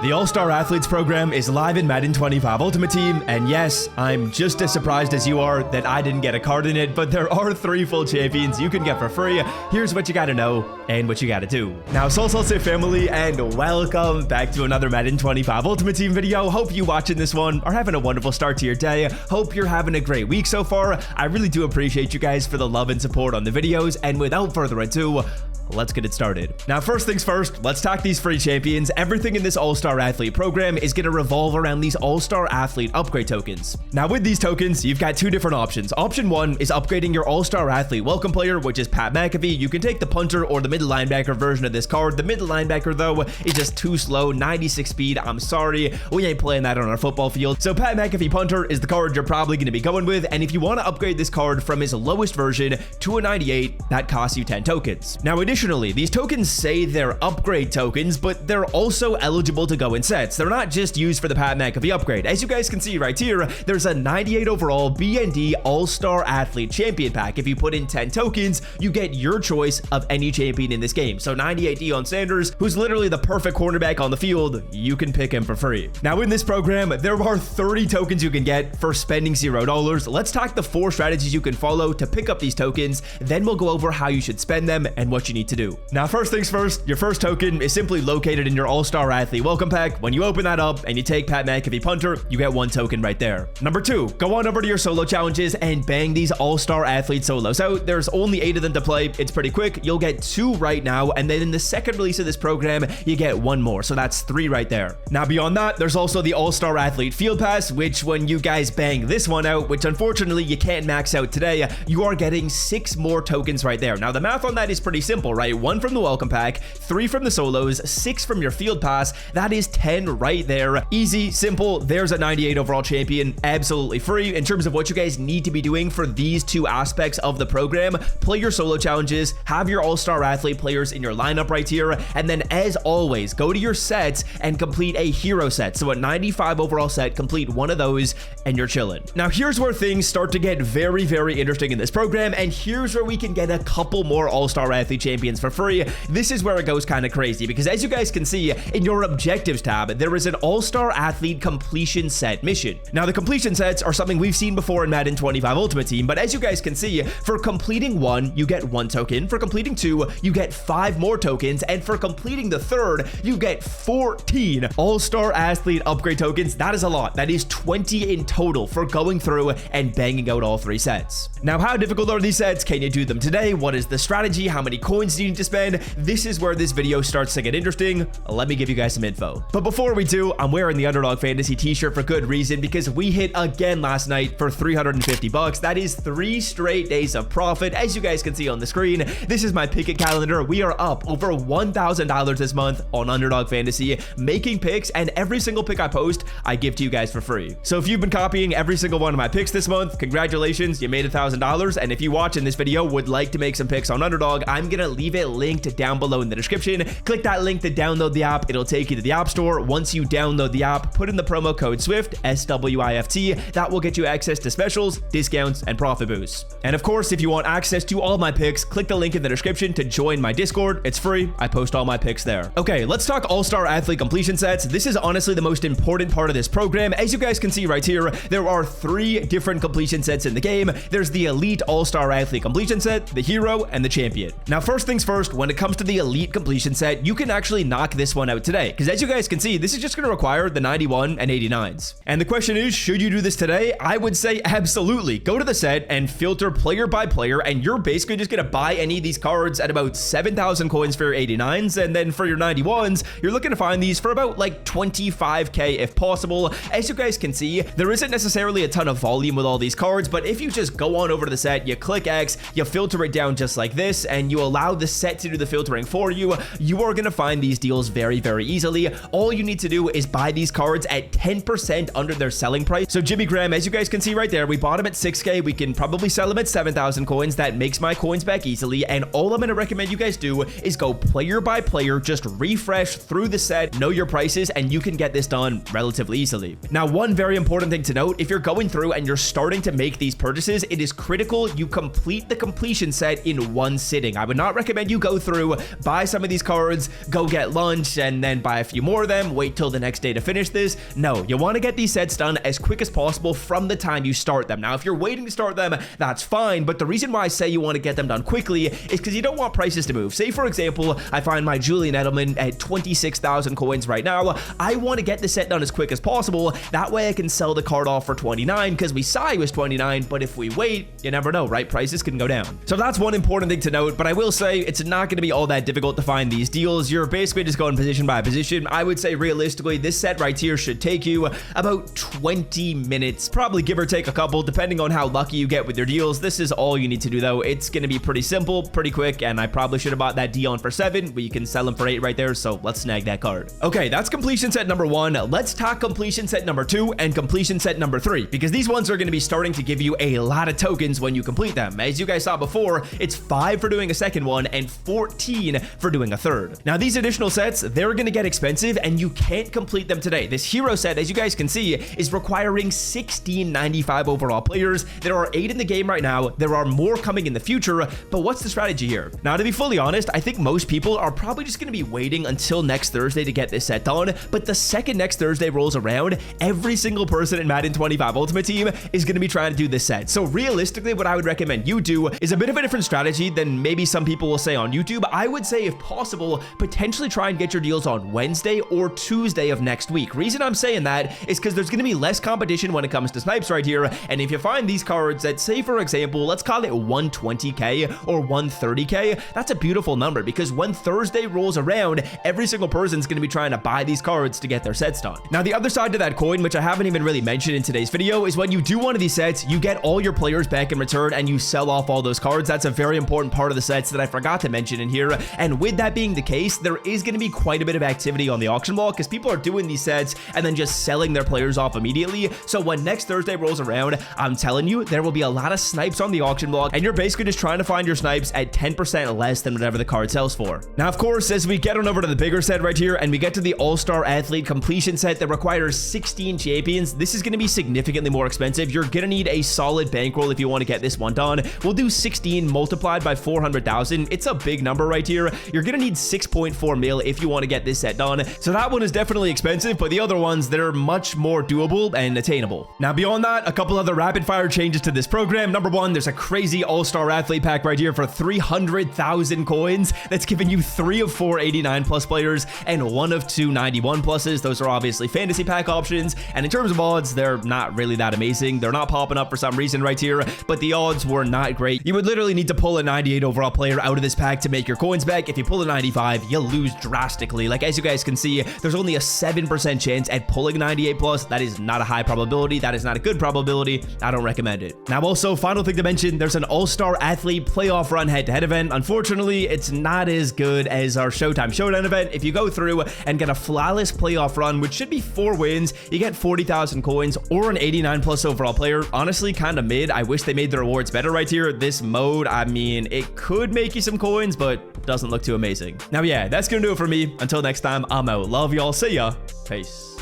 The All-Star Athletes program is live in Madden 25 Ultimate Team, and yes, I'm just as surprised as you are that I didn't get a card in it, but there are 3 full champions you can get for free. Here's what you gotta know and what you gotta do. Now, Salsa family, and welcome back to another Madden 25 Ultimate Team video. Hope you watching this one are having a wonderful start to your day. Hope you're having a great week so far. I really do appreciate you guys for the love and support on the videos, and without further ado, let's get it started. Now, first things first, let's talk these free champions. Everything in this All-Star Athlete program is going to revolve around these All-Star Athlete upgrade tokens. Now, with these tokens, you've got 2 different options. Option 1 is upgrading your All-Star Athlete welcome player, which is Pat McAfee. You can take the punter or the middle linebacker version of this card. The middle linebacker, though, is just too slow, 96 speed. I'm sorry, we ain't playing that on our football field. So Pat McAfee punter is the card you're probably going to be going with, and if you want to upgrade this card from his lowest version to a 98, that costs you 10 tokens. Now, additionally, these tokens say they're upgrade tokens, but they're also eligible to go in sets. They're not just used for the Pat McAfee upgrade. As you guys can see right here, there's a 98 overall BND All-Star Athlete Champion Pack. If you put in 10 tokens, you get your choice of any champion in this game. So 98 Deion Sanders, who's literally the perfect cornerback on the field, you can pick him for free. Now, in this program, there are 30 tokens you can get for spending $0. Let's talk the 4 strategies you can follow to pick up these tokens. Then we'll go over how you should spend them and what you need to do. Now, first things first, your first token is simply located in your All-Star Athlete welcome pack. When you open that up and you take Pat McAfee punter, you get 1 token right there. Number 2, go on over to your solo challenges and bang these All-Star Athlete solos out. There's only 8 of them to play. It's pretty quick. You'll get 2 right now, and then in the second release of this program, you get 1 more. So that's 3 right there. Now, beyond that, there's also the All-Star Athlete Field Pass, which when you guys bang this one out, which unfortunately you can't max out today, you are getting 6 more tokens right there. Now, the math on that is pretty simple, right? 1 from the welcome pack, 3 from the solos, 6 from your field pass. That is 10 right there. Easy, simple. There's a 98 overall champion, absolutely free. In terms of what you guys need to be doing for these 2 aspects of the program, play your solo challenges, have your All-Star Athlete players in your lineup right here, and then as always, go to your sets and complete a hero set. So a 95 overall set, complete 1 of those, and you're chilling. Now, here's where things start to get very, very interesting in this program, and here's where we can get a couple more All-Star Athlete champions for free. This is where it goes kind of crazy, because as you guys can see in your objectives tab, there is an All-Star Athlete completion set mission. Now, the completion sets are something we've seen before in Madden 25 Ultimate Team, but as you guys can see, for completing 1, you get 1 token. For completing 2, you get 5 more tokens, and for completing the 3rd, you get 14 All-Star Athlete upgrade tokens. That is a lot. That is 20 in total for going through and banging out all 3 sets. Now, how difficult are these sets? Can you do them today? What is the strategy? How many coins do you need to spend? This is where this video starts to get interesting. Let me give you guys some info. But before we do, I'm wearing the Underdog Fantasy t-shirt for good reason, because we hit again last night for 350 bucks. That is 3 straight days of profit. As you guys can see on the screen, this is my pick it calendar. We are up over $1,000 this month on Underdog Fantasy, making picks, and every single pick I post, I give to you guys for free. So if you've been copying every single one of my picks this month, congratulations, you made $1,000. And if you watching this video would like to make some picks on Underdog, I'm gonna leave it linked down below in the description. Click that link to download the app. It'll take you to the App Store. Once you download the app, put in the promo code SWIFT, SWIFT. That will get you access to specials, discounts, and profit boosts. And of course, if you want access to all my picks, click the link in the description to join my Discord. It's free. I post all my picks there. Okay, let's talk All-Star Athlete completion sets. This is honestly the most important part of this program. As you guys can see right here, there are 3 different completion sets in the game. There's the Elite All-Star Athlete completion set, the Hero, and the Champion. Now, first things first, when it comes to the Elite completion set, you can actually knock this one out today, because as you guys can see, this is just going to require the 91 and 89s. And the question is, should you do this today? I would say absolutely. Go to the set and filter player by player, and you're basically just going to buy any of these cards at about 7,000 coins for your 89s, and then for your 91s, you're looking to find these for about like 25k if possible. As you guys can see, there isn't necessarily a ton of volume with all these cards, but if you just go on over to the set, you click X, you filter it down just like this, and you allow the set to do the filtering for you, you are going to find these deals very, very easily. All you need to do is buy these cards at 10% under their selling price. So Jimmy Graham, as you guys can see right there, we bought him at 6k. We can probably sell him at 7,000 coins. That makes my coins back easily. And all I'm going to recommend you guys do is go player by player, just refresh through the set, know your prices, and you can get this done relatively easily. Now, one very important thing to note, if you're going through and you're starting to make these purchases, it is critical you complete the completion set in one sitting. I would not recommend recommend you go through, buy some of these cards, go get lunch, and then buy a few more of them, wait till the next day to finish this. No, you want to get these sets done as quick as possible from the time you start them. Now, if you're waiting to start them, that's fine, but the reason why I say you want to get them done quickly is because you don't want prices to move. Say, for example, I find my Julian Edelman at 26,000 coins right now. I want to get the set done as quick as possible. That way I can sell the card off for 29 because we saw it was 29, but if we wait, you never know, right? Prices can go down. So that's one important thing to note, but I will say it's not going to be all that difficult to find these deals. You're basically just going position by position. I would say realistically, this set right here should take you about 20 minutes, probably give or take a couple, depending on how lucky you get with your deals. This is all you need to do though. It's going to be pretty simple, pretty quick, and I probably should have bought that Dion for 7, but you can sell him for 8 right there, so let's snag that card. Okay, that's completion set number 1. Let's talk completion set number 2 and completion set number 3, because these ones are going to be starting to give you a lot of tokens when you complete them. As you guys saw before, it's 5 for doing a second one and 14 for doing a third. Now, these additional sets, they're going to get expensive, and you can't complete them today. This hero set, as you guys can see, is requiring 1695 overall players. There are 8 in the game right now. There are more coming in the future, but what's the strategy here? Now, to be fully honest, I think most people are probably just going to be waiting until next Thursday to get this set done, but the second next Thursday rolls around, every single person in Madden 25 Ultimate Team is going to be trying to do this set. So realistically, what I would recommend you do is a bit of a different strategy than maybe some people will say on YouTube. I would say, if possible, potentially try and get your deals on Wednesday or Tuesday of next week. Reason I'm saying that is because there's going to be less competition when it comes to snipes right here, and if you find these cards that, say for example, let's call it 120k or 130k, that's a beautiful number, because when Thursday rolls around, every single person's going to be trying to buy these cards to get their sets done. Now, the other side to that coin, which I haven't even really mentioned in today's video, is when you do one of these sets, you get all your players back in return and you sell off all those cards. That's a very important part of the sets that I forgot to mention in here. And with that being the case, there is going to be quite a bit of activity on the auction block because people are doing these sets and then just selling their players off immediately. So when next Thursday rolls around, I'm telling you, there will be a lot of snipes on the auction block, and you're basically just trying to find your snipes at 10% less than whatever the card sells for. Now, of course, as we get on over to the bigger set right here and we get to the All-Star Athlete completion set that requires 16 champions, this is going to be significantly more expensive. You're going to need a solid bankroll if you want to get this one done. We'll do 16 multiplied by 400,000. It's a big number right here. You're going to need 6.4 mil if you want to get this set done. So that one is definitely expensive, but the other ones, they're much more doable and attainable. Now, beyond that, a couple other rapid fire changes to this program. Number 1, there's a crazy All-Star Athlete pack right here for 300,000 coins. That's giving you 3 of 4 89 plus players and 1 of 2 91 pluses. Those are obviously fantasy pack options, and in terms of odds, they're not really that amazing. They're not popping up for some reason right here, but the odds were not great. You would literally need to pull a 98 overall player out of this pack to make your coins back. If you pull a 95, you'll lose drastically. Like, as you guys can see, there's only a 7% chance at pulling 98 plus. That is not a high probability. That is not a good probability. I don't recommend it. Now, also, final thing to mention, there's an All-Star Athlete playoff run head-to-head event. Unfortunately, it's not as good as our Showtime Showdown event. If you go through and get a flawless playoff run, which should be 4 wins, you get 40,000 coins or an 89 plus overall player. Honestly, kind of mid. I wish they made the rewards better right here. This mode, I mean, it could make you some coins, but doesn't look too amazing. Now, yeah, that's gonna do it for me. Until next time, I'm out. Love y'all. See ya. Peace.